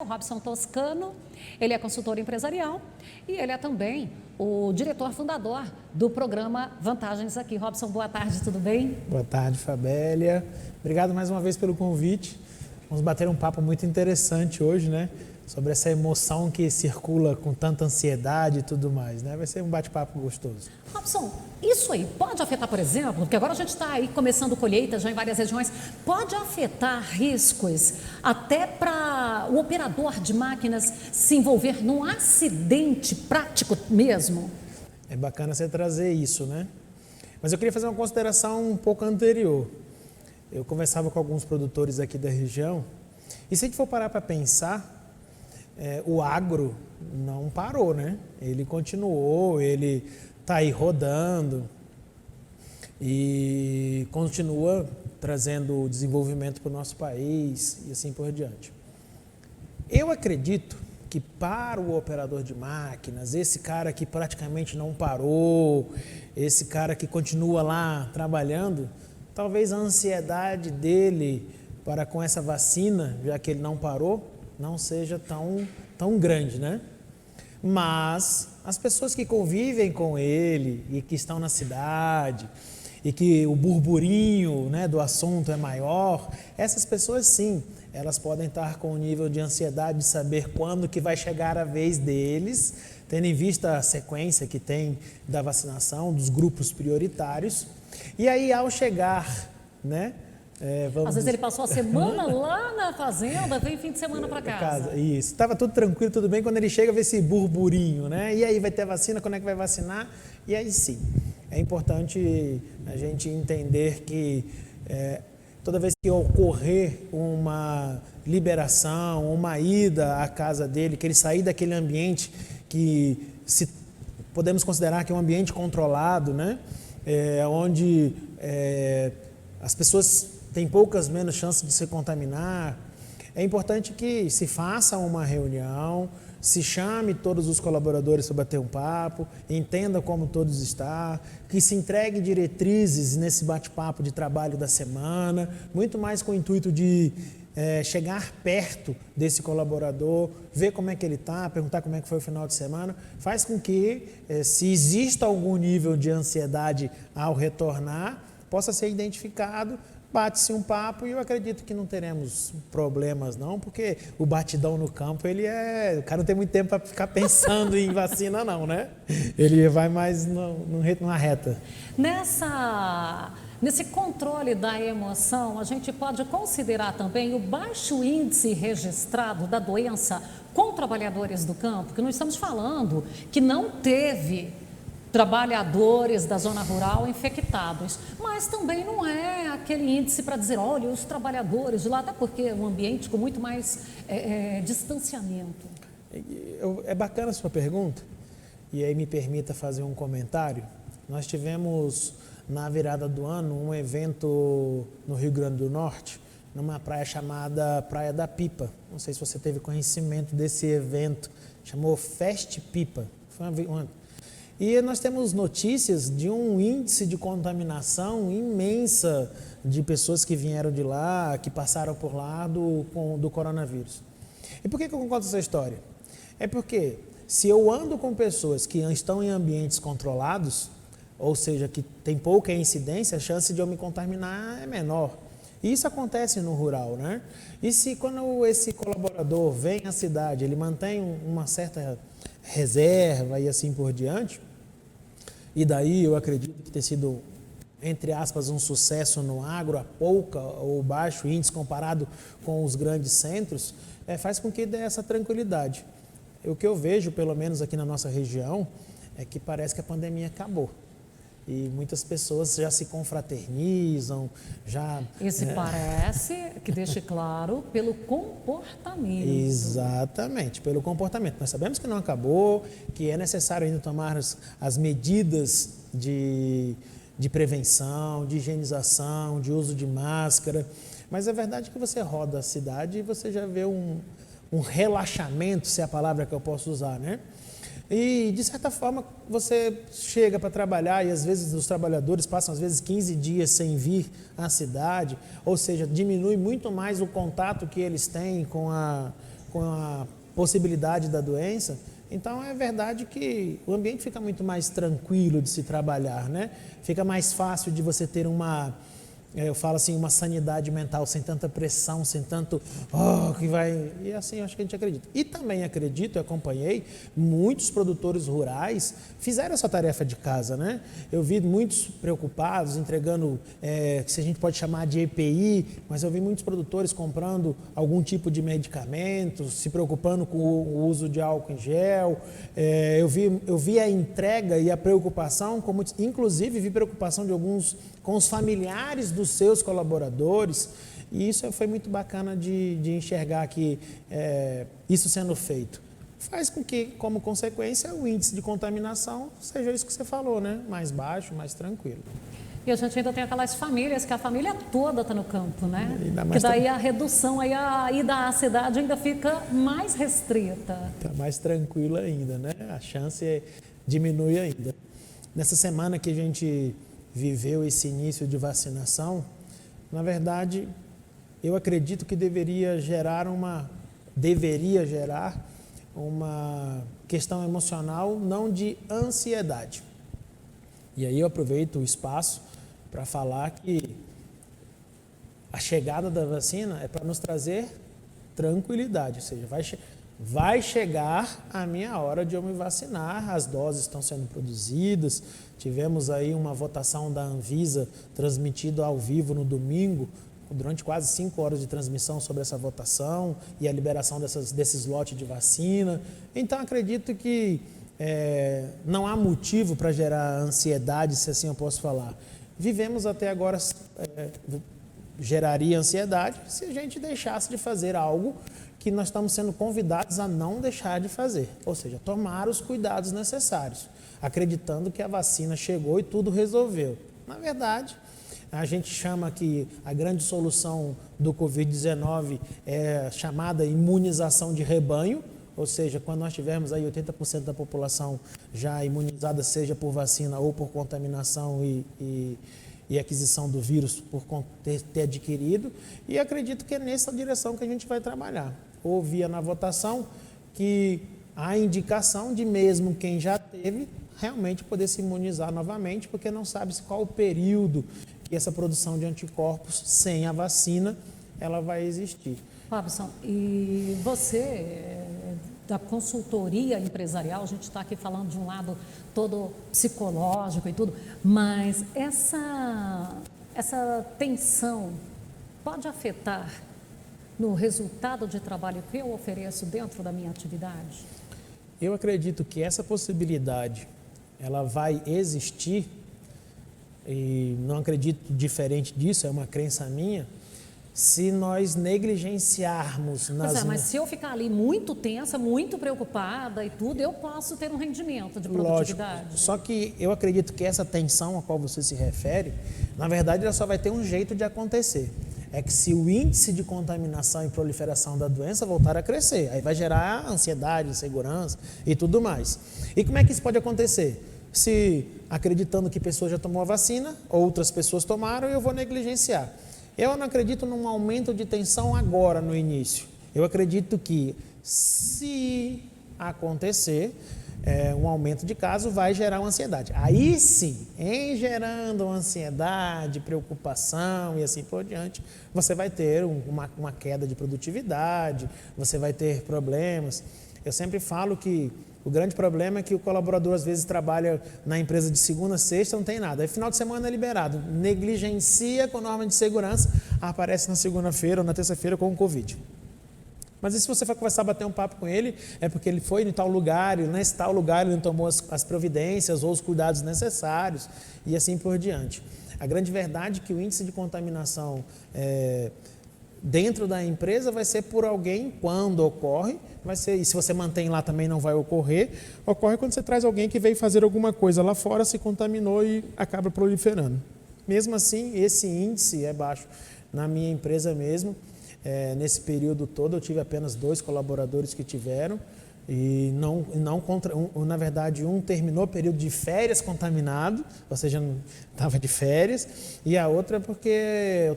O Robson Toscano, ele é consultor empresarial e ele é também o diretor fundador do programa Vantagens Aqui. Robson, boa tarde, tudo bem? Boa tarde, Fabélia. Obrigado mais uma vez pelo convite. Vamos bater um papo muito interessante hoje, né? Sobre essa emoção que circula com tanta ansiedade e tudo mais, né? Vai ser um bate-papo gostoso. Robson, isso aí pode afetar, por exemplo, porque agora a gente está aí começando colheita já em várias regiões, pode afetar riscos até para o operador de máquinas se envolver num acidente prático mesmo? É bacana você trazer isso, né? Mas eu queria fazer uma consideração um pouco anterior. Eu conversava com alguns produtores aqui da região e se a gente for parar para pensar, o agro não parou, né? Ele continuou, ele está aí rodando e continua trazendo desenvolvimento para o nosso país e assim por diante. Eu acredito que para o operador de máquinas, esse cara que praticamente não parou, esse cara que continua lá trabalhando, talvez a ansiedade dele para com essa vacina, já que ele não parou, não seja tão grande, né? Mas as pessoas que convivem com ele e que estão na cidade e que o burburinho, né, do assunto é maior, essas pessoas sim, elas podem estar com um nível de ansiedade de saber quando que vai chegar a vez deles, tendo em vista a sequência que tem da vacinação, dos grupos prioritários. E aí ao chegar, né? Às vezes ele passou a semana lá na fazenda, vem fim de semana para casa. Isso, estava tudo tranquilo, tudo bem, quando ele chega vê esse burburinho, né? E aí vai ter vacina, quando é que vai vacinar? E aí sim, é importante a gente entender que toda vez que ocorrer uma liberação, uma ida à casa dele, que ele sair daquele ambiente que podemos considerar que é um ambiente controlado, né? Onde as pessoas têm poucas menos chances de se contaminar, é importante que se faça uma reunião, se chame todos os colaboradores para bater um papo, entenda como todos estão, que se entregue diretrizes nesse bate-papo de trabalho da semana, muito mais com o intuito de chegar perto desse colaborador, ver como é que ele está, perguntar como é que foi o final de semana, faz com que, se exista algum nível de ansiedade ao retornar, possa ser identificado, bate-se um papo e eu acredito que não teremos problemas não, porque o batidão no campo, o cara não tem muito tempo para ficar pensando em vacina não, né? Ele vai mais numa reta. Nesse controle da emoção, a gente pode considerar também o baixo índice registrado da doença com trabalhadores do campo, que nós estamos falando que não teve trabalhadores da zona rural infectados, mas também não é aquele índice para dizer, olha, os trabalhadores de lá, até porque é um ambiente com muito mais distanciamento. É bacana a sua pergunta, e aí me permita fazer um comentário. Nós tivemos na virada do ano um evento no Rio Grande do Norte, numa praia chamada Praia da Pipa. Não sei se você teve conhecimento desse evento, chamou Fest Pipa. E nós temos notícias de um índice de contaminação imensa de pessoas que vieram de lá, que passaram por lá do coronavírus. E por que eu conto essa história? É porque se eu ando com pessoas que estão em ambientes controlados, ou seja, que tem pouca incidência, a chance de eu me contaminar é menor. E isso acontece no rural, né? E se quando esse colaborador vem à cidade, ele mantém uma certa reserva e assim por diante, e daí eu acredito que ter sido, entre aspas, um sucesso no agro, a pouca ou baixo índice comparado com os grandes centros, faz com que dê essa tranquilidade. O que eu vejo, pelo menos aqui na nossa região, é que parece que a pandemia acabou. E muitas pessoas já se confraternizam, já... Esse parece, que deixe claro, pelo comportamento. Exatamente, pelo comportamento. Nós sabemos que não acabou, que é necessário ainda tomar as medidas de prevenção, de higienização, de uso de máscara. Mas é verdade que você roda a cidade e você já vê um relaxamento, se é a palavra que eu posso usar, né? E, de certa forma, você chega para trabalhar e, às vezes, os trabalhadores passam, às vezes, 15 dias sem vir à cidade, ou seja, diminui muito mais o contato que eles têm com com a possibilidade da doença, então é verdade que o ambiente fica muito mais tranquilo de se trabalhar, né? Fica mais fácil de você ter eu falo assim, uma sanidade mental, sem tanta pressão, sem tanto, que vai... E assim, eu acho que a gente acredita. E também acredito, eu acompanhei, muitos produtores rurais fizeram essa tarefa de casa, né? Eu vi muitos preocupados, entregando, se a gente pode chamar de EPI, mas eu vi muitos produtores comprando algum tipo de medicamento, se preocupando com o uso de álcool em gel. Eu vi a entrega e a preocupação, inclusive vi preocupação de alguns com os familiares dos seus colaboradores, e isso foi muito bacana de enxergar que isso sendo feito. Faz com que, como consequência, o índice de contaminação seja isso que você falou, né? Mais baixo, mais tranquilo. E a gente ainda tem aquelas famílias que a família toda está no campo, né? Que daí a redução, aí a ida à cidade ainda fica mais restrita. Está mais tranquilo ainda, né? A chance diminui ainda. Nessa semana que a gente viveu esse início de vacinação, na verdade, eu acredito que deveria gerar uma questão emocional, não de ansiedade. E aí eu aproveito o espaço para falar que a chegada da vacina é para nos trazer tranquilidade, ou seja, vai chegar a minha hora de eu me vacinar, as doses estão sendo produzidas, tivemos aí uma votação da Anvisa transmitida ao vivo no domingo, durante quase 5 horas de transmissão sobre essa votação e a liberação desses lotes de vacina. Então, acredito que não há motivo para gerar ansiedade, se assim eu posso falar. Vivemos até agora, geraria ansiedade se a gente deixasse de fazer algo que nós estamos sendo convidados a não deixar de fazer, ou seja, tomar os cuidados necessários, acreditando que a vacina chegou e tudo resolveu. Na verdade, a gente chama que a grande solução do Covid-19 é chamada imunização de rebanho, ou seja, quando nós tivermos aí 80% da população já imunizada, seja por vacina ou por contaminação e aquisição do vírus por ter adquirido, e acredito que é nessa direção que a gente vai trabalhar. Ouvia na votação que a indicação de mesmo quem já teve realmente poder se imunizar novamente, porque não sabe qual o período que essa produção de anticorpos sem a vacina ela vai existir. Robson, e você, da consultoria empresarial, a gente está aqui falando de um lado todo psicológico e tudo, mas essa tensão pode afetar no resultado de trabalho que eu ofereço dentro da minha atividade? Eu acredito que essa possibilidade ela vai existir, e não acredito diferente disso, é uma crença minha, se nós negligenciarmos mas se eu ficar ali muito tensa, muito preocupada e tudo, eu posso ter um rendimento de produtividade. Lógico, só que eu acredito que essa tensão a qual você se refere, na verdade, ela só vai ter um jeito de acontecer. É que se o índice de contaminação e proliferação da doença voltar a crescer, aí vai gerar ansiedade, insegurança e tudo mais. E como é que isso pode acontecer? Se, acreditando que pessoas já tomou a vacina, outras pessoas tomaram, eu vou negligenciar. Eu não acredito num aumento de tensão agora, no início. Eu acredito que, se acontecer, um aumento de casos vai gerar uma ansiedade. Aí sim, em gerando ansiedade, preocupação e assim por diante, você vai ter uma queda de produtividade, você vai ter problemas. Eu sempre falo que o grande problema é que o colaborador às vezes trabalha na empresa de segunda a sexta, não tem nada. Aí final de semana é liberado, negligencia com norma de segurança, aparece na segunda-feira ou na terça-feira com o Covid. Mas e se você for conversar, bater um papo com ele, é porque ele foi em tal lugar, e nesse tal lugar ele não tomou as providências ou os cuidados necessários e assim por diante. A grande verdade é que o índice de contaminação dentro da empresa vai ser por alguém quando ocorre, vai ser, e se você mantém lá também não vai ocorrer, ocorre quando você traz alguém que veio fazer alguma coisa lá fora, se contaminou e acaba proliferando. Mesmo assim, esse índice é baixo. Na minha empresa mesmo, nesse período todo eu tive apenas 2 colaboradores que tiveram, e na verdade um terminou o período de férias contaminado, ou seja, não estava de férias, e a outra porque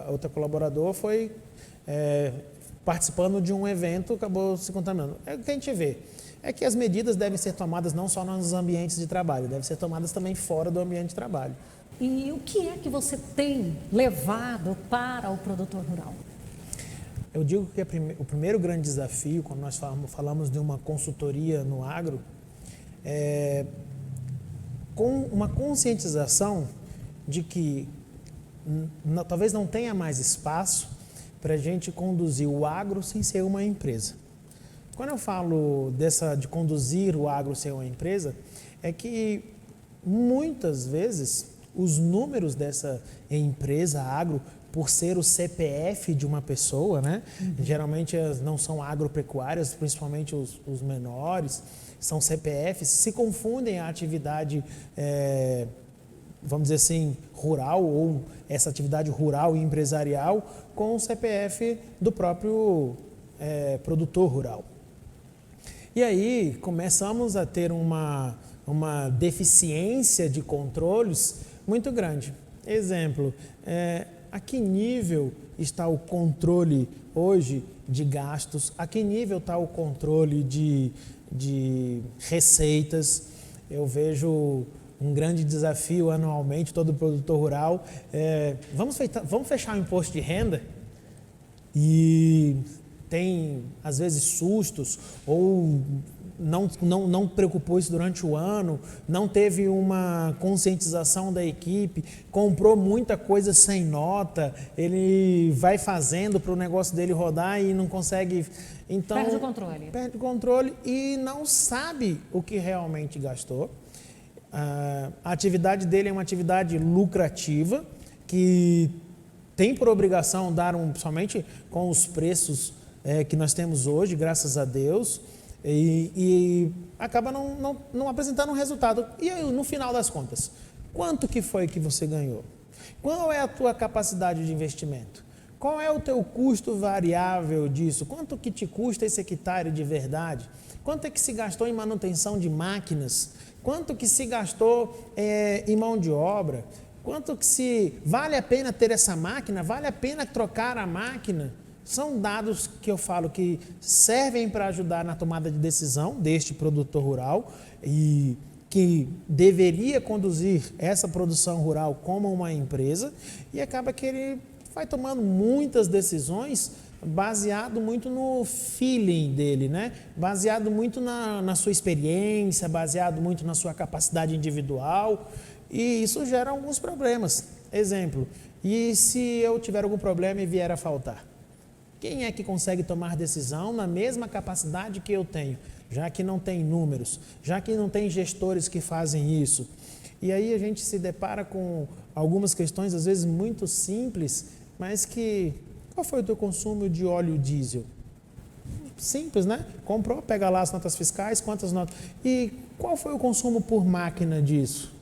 a outra colaboradora participando de um evento, acabou se contaminando. É o que a gente vê. É que as medidas devem ser tomadas não só nos ambientes de trabalho, devem ser tomadas também fora do ambiente de trabalho. E o que é que você tem levado para o produtor rural? Eu digo que o primeiro grande desafio, quando nós falamos de uma consultoria no agro, é com uma conscientização de que talvez não tenha mais espaço para a gente conduzir o agro sem ser uma empresa. Quando eu falo de conduzir o agro sem uma empresa, é que muitas vezes os números dessa empresa agro, por ser o CPF de uma pessoa, né? Geralmente não são agropecuárias, principalmente os menores, são CPFs, se confundem a atividade, vamos dizer assim, rural, ou essa atividade rural e empresarial com o CPF do próprio produtor rural. E aí começamos a ter uma deficiência de controles muito grande. Exemplo, a que nível está o controle hoje de gastos? A que nível está o controle de receitas? Eu vejo um grande desafio anualmente, todo produtor rural. Vamos fechar o imposto de renda? E tem, às vezes, sustos, ou não preocupou isso durante o ano, não teve uma conscientização da equipe, comprou muita coisa sem nota, ele vai fazendo para o negócio dele rodar e não consegue... Então, perde o controle. Perde o controle e não sabe o que realmente gastou. A atividade dele é uma atividade lucrativa, que tem por obrigação dar somente com os preços que nós temos hoje, graças a Deus, e acaba não apresentando um resultado. E aí, no final das contas, quanto que foi que você ganhou? Qual é a tua capacidade de investimento? Qual é o teu custo variável disso? Quanto que te custa esse hectare de verdade? Quanto é que se gastou em manutenção de máquinas? Quanto que se gastou em mão de obra? Quanto que vale a pena ter essa máquina? Vale a pena trocar a máquina? São dados que eu falo que servem para ajudar na tomada de decisão deste produtor rural e que deveria conduzir essa produção rural como uma empresa, e acaba que ele vai tomando muitas decisões baseado muito no feeling dele, né? Baseado muito na sua experiência, baseado muito na sua capacidade individual, e isso gera alguns problemas. Exemplo, e se eu tiver algum problema e vier a faltar? Quem é que consegue tomar decisão na mesma capacidade que eu tenho, já que não tem números, já que não tem gestores que fazem isso? E aí a gente se depara com algumas questões, às vezes muito simples, mas que... Qual foi o teu consumo de óleo diesel? Simples, né? Comprou, pega lá as notas fiscais, quantas notas... E qual foi o consumo por máquina disso?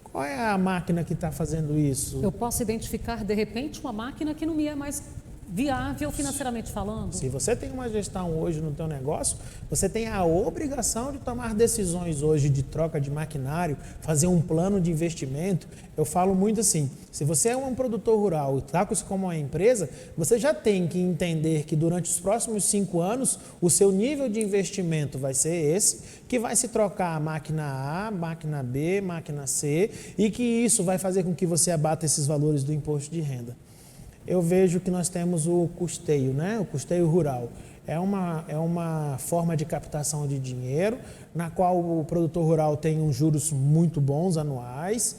Qual é a máquina que está fazendo isso? Eu posso identificar, de repente, uma máquina que não me é mais viável financeiramente falando. Se você tem uma gestão hoje no teu negócio, você tem a obrigação de tomar decisões hoje de troca de maquinário, fazer um plano de investimento. Eu falo muito assim, se você é um produtor rural e está com isso como uma empresa, você já tem que entender que durante os próximos 5 anos, o seu nível de investimento vai ser esse, que vai se trocar a máquina A, máquina B, máquina C, e que isso vai fazer com que você abata esses valores do imposto de renda. Eu vejo que nós temos o custeio, né? O custeio rural. É uma forma de captação de dinheiro, na qual o produtor rural tem uns juros muito bons anuais.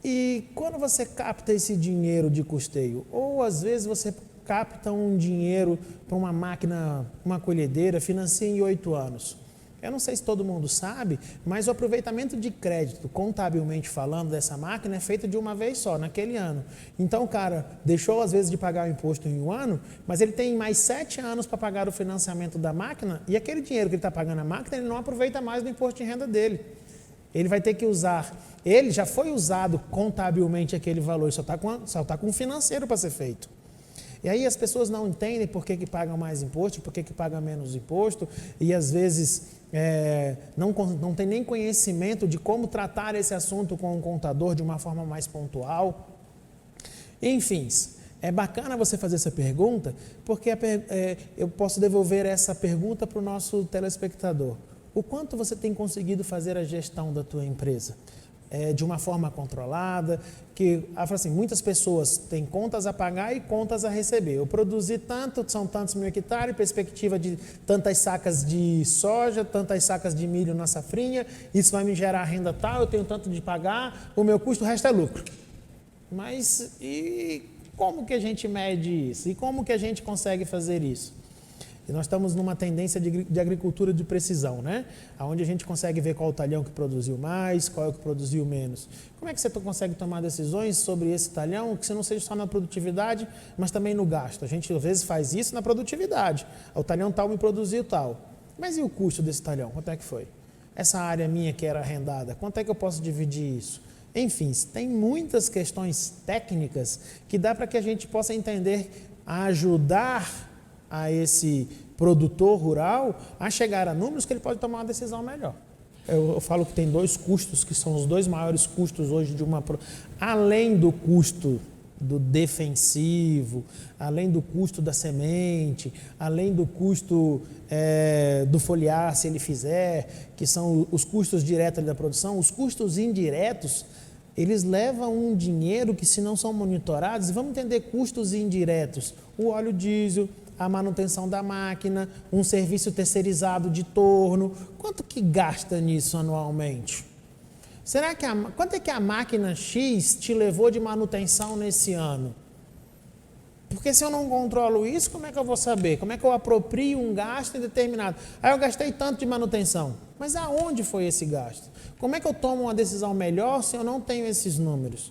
E quando você capta esse dinheiro de custeio, ou às vezes você capta um dinheiro para uma máquina, uma colhedeira, financia em 8 anos. Eu não sei se todo mundo sabe, mas o aproveitamento de crédito, contabilmente falando, dessa máquina é feito de uma vez só, naquele ano. Então o cara deixou às vezes de pagar o imposto em 1 ano, mas ele tem mais 7 anos para pagar o financiamento da máquina, e aquele dinheiro que ele está pagando a máquina, ele não aproveita mais do imposto de renda dele. Ele vai ter que usar, ele já foi usado contabilmente aquele valor, só está com um financeiro para ser feito. E aí as pessoas não entendem por que pagam mais imposto, por que pagam menos imposto, e às vezes não tem nem conhecimento de como tratar esse assunto com o contador de uma forma mais pontual. Enfim, É bacana você fazer essa pergunta, porque eu posso devolver essa pergunta para o nosso telespectador. O quanto você tem conseguido fazer a gestão da tua empresa? De uma forma controlada, assim, muitas pessoas têm contas a pagar e contas a receber. Eu produzi tanto, são tantos mil hectares, perspectiva de tantas sacas de soja, tantas sacas de milho na safrinha, isso vai me gerar renda tal, eu tenho tanto de pagar, o meu custo, o resto é lucro. Mas e como que a gente mede isso? E como que a gente consegue fazer isso? E nós estamos numa tendência de agricultura de precisão, né? Onde a gente consegue ver qual o talhão que produziu mais, qual é o que produziu menos. Como é que você consegue tomar decisões sobre esse talhão, que não seja só na produtividade, mas também no gasto? A gente, às vezes, faz isso na produtividade. O talhão tal me produziu tal. Mas e o custo desse talhão? Quanto é que foi? Essa área minha que era arrendada, quanto é que eu posso dividir isso? Enfim, tem muitas questões técnicas que dá para que a gente possa entender, ajudar a esse produtor rural a chegar a números que ele pode tomar uma decisão melhor. Eu falo que tem dois custos que são os dois maiores custos hoje de além do custo do defensivo, além do custo da semente, além do custo do foliar, se ele fizer, que são os custos diretos da produção, os custos indiretos, eles levam um dinheiro que, se não são monitorados, e vamos entender custos indiretos, o óleo diesel, a manutenção da máquina, um serviço terceirizado de torno, quanto que gasta nisso anualmente? Quanto é que a máquina X te levou de manutenção nesse ano? Porque se eu não controlo isso, como é que eu vou saber? Como é que eu aproprio um gasto indeterminado? Aí eu gastei tanto de manutenção, mas aonde foi esse gasto? Como é que eu tomo uma decisão melhor se eu não tenho esses números?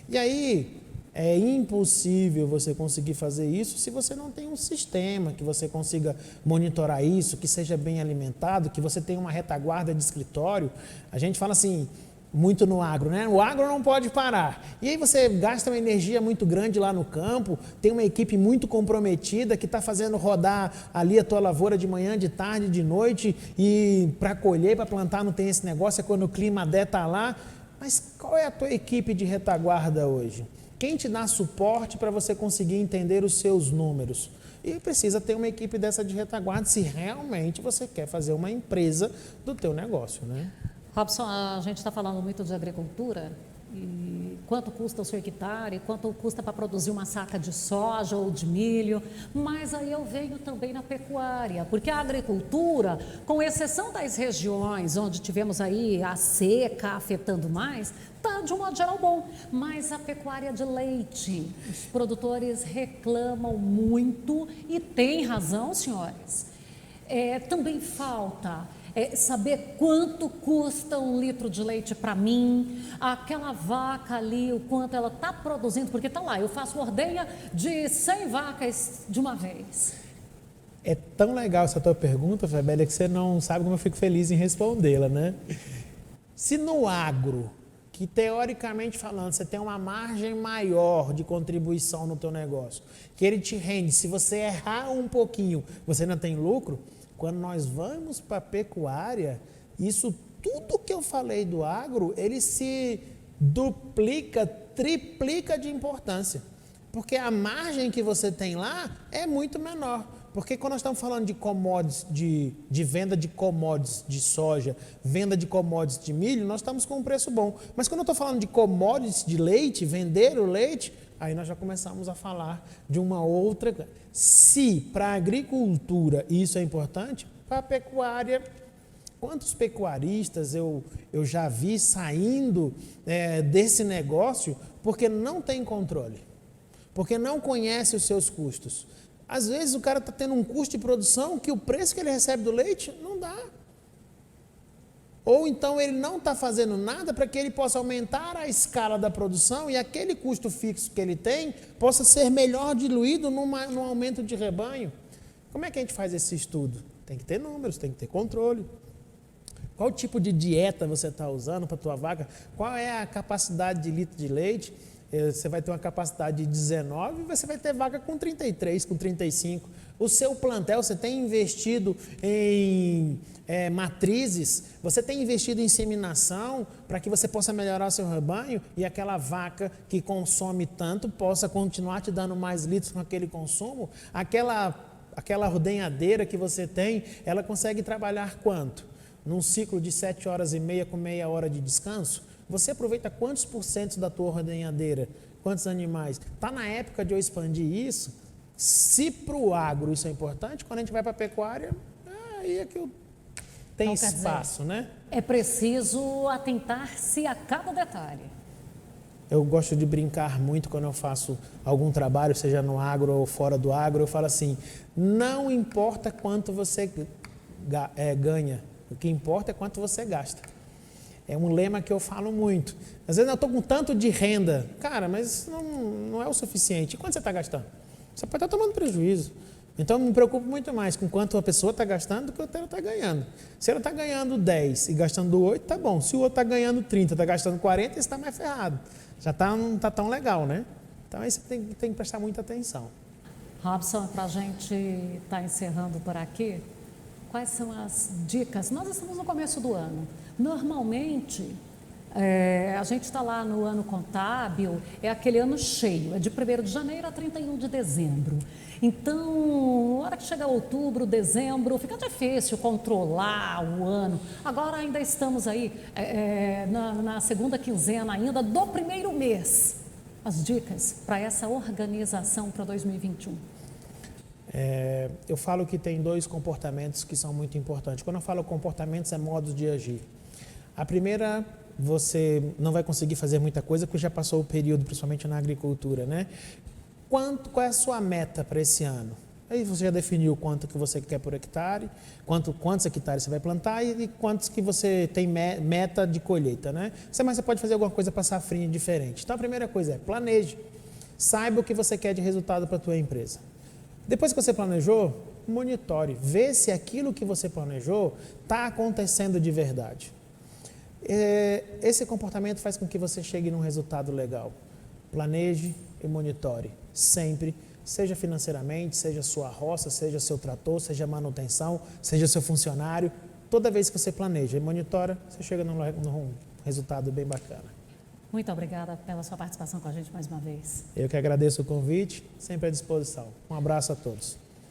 E aí é impossível você conseguir fazer isso se você não tem um sistema que você consiga monitorar isso, que seja bem alimentado, que você tenha uma retaguarda de escritório. A gente fala assim, muito no agro, né? O agro não pode parar. E aí você gasta uma energia muito grande lá no campo, tem uma equipe muito comprometida que está fazendo rodar ali a tua lavoura de manhã, de tarde, de noite, e para colher, para plantar não tem esse negócio, é quando o clima der está lá. Mas qual é a tua equipe de retaguarda hoje? Quem te dá suporte para você conseguir entender os seus números? E precisa ter uma equipe dessa de retaguarda se realmente você quer fazer uma empresa do teu negócio, né? Robson, a gente está falando muito de agricultura e quanto custa o seu hectare, quanto custa para produzir uma saca de soja ou de milho, mas aí eu venho também na pecuária, porque a agricultura, com exceção das regiões onde tivemos aí a seca afetando mais, está de um modo geral bom, mas a pecuária de leite, os produtores reclamam muito e tem razão, senhores. Também falta saber quanto custa um litro de leite para mim, aquela vaca ali, o quanto ela está produzindo, porque está lá, eu faço ordenha de 100 vacas de uma vez. É tão legal essa tua pergunta, Fabélia, que você não sabe como eu fico feliz em respondê-la, né? Se no agro, que teoricamente falando, você tem uma margem maior de contribuição no teu negócio, que ele te rende, se você errar um pouquinho, você não tem lucro. Quando nós vamos para a pecuária, isso tudo que eu falei do agro, ele se duplica, triplica de importância. Porque a margem que você tem lá é muito menor. Porque quando nós estamos falando de commodities, de venda de commodities de soja, venda de commodities de milho, nós estamos com um preço bom. Mas quando eu estou falando de commodities de leite, vender o leite, aí nós já começamos a falar de uma outra. Se para a agricultura isso é importante, para a pecuária, quantos pecuaristas eu já vi saindo desse negócio porque não tem controle, porque não conhece os seus custos. Às vezes o cara está tendo um custo de produção que o preço que ele recebe do leite não dá. Ou então ele não está fazendo nada para que ele possa aumentar a escala da produção e aquele custo fixo que ele tem possa ser melhor diluído num aumento de rebanho. Como é que a gente faz esse estudo? Tem que ter números, tem que ter controle. Qual tipo de dieta você está usando para a tua vaca? Qual é a capacidade de litro de leite? Você vai ter uma capacidade de 19 e você vai ter vaca com 33, com 35. O seu plantel, você tem investido em matrizes, você tem investido em inseminação para que você possa melhorar o seu rebanho e aquela vaca que consome tanto possa continuar te dando mais litros com aquele consumo. Aquela ordenhadeira que você tem, ela consegue trabalhar quanto? Num ciclo de 7 horas e meia com meia hora de descanso? Você aproveita quantos por cento da tua ordenhadeira? Quantos animais? Está na época de eu expandir isso? Se para o agro isso é importante, quando a gente vai para a pecuária, aí é que tem então, espaço, né? É preciso atentar-se a cada detalhe. Eu gosto de brincar muito quando eu faço algum trabalho, seja no agro ou fora do agro, eu falo assim, não importa quanto você ganha, o que importa é quanto você gasta. É um lema que eu falo muito. Às vezes eu estou com tanto de renda, cara, mas não é o suficiente. E quanto você está gastando? Você pode estar tomando prejuízo. Então, eu me preocupo muito mais com quanto a pessoa está gastando do que o que ela está ganhando. Se ela está ganhando 10 e gastando 8, tá bom. Se o outro está ganhando 30, está gastando 40, você está mais ferrado. Já não está tão legal, né? Então, aí você tem que prestar muita atenção. Robson, para a gente estar encerrando por aqui, quais são as dicas? Nós estamos no começo do ano. Normalmente, a gente está lá no ano contábil, é aquele ano cheio, é de 1º de janeiro a 31 de dezembro. Então, na hora que chega outubro, dezembro, fica difícil controlar o ano. Agora ainda estamos aí na segunda quinzena ainda do primeiro mês. As dicas para essa organização para 2021. Eu falo que tem 2 comportamentos que são muito importantes. Quando eu falo comportamentos, é modos de agir. A primeira, você não vai conseguir fazer muita coisa porque já passou o período, principalmente na agricultura, né? Qual é a sua meta para esse ano? Aí você já definiu quanto que você quer por hectare, quantos hectares você vai plantar e quantos que você tem meta de colheita, né? Mas você pode fazer alguma coisa para safrinha diferente. Então, a primeira coisa é planeje. Saiba o que você quer de resultado para a tua empresa. Depois que você planejou, monitore. Vê se aquilo que você planejou está acontecendo de verdade. Esse comportamento faz com que você chegue num resultado legal. Planeje e monitore. Sempre, seja financeiramente, seja sua roça, seja seu trator, seja manutenção, seja seu funcionário. Toda vez que você planeja e monitora, você chega num resultado bem bacana. Muito obrigada pela sua participação com a gente mais uma vez. Eu que agradeço o convite, sempre à disposição. Um abraço a todos.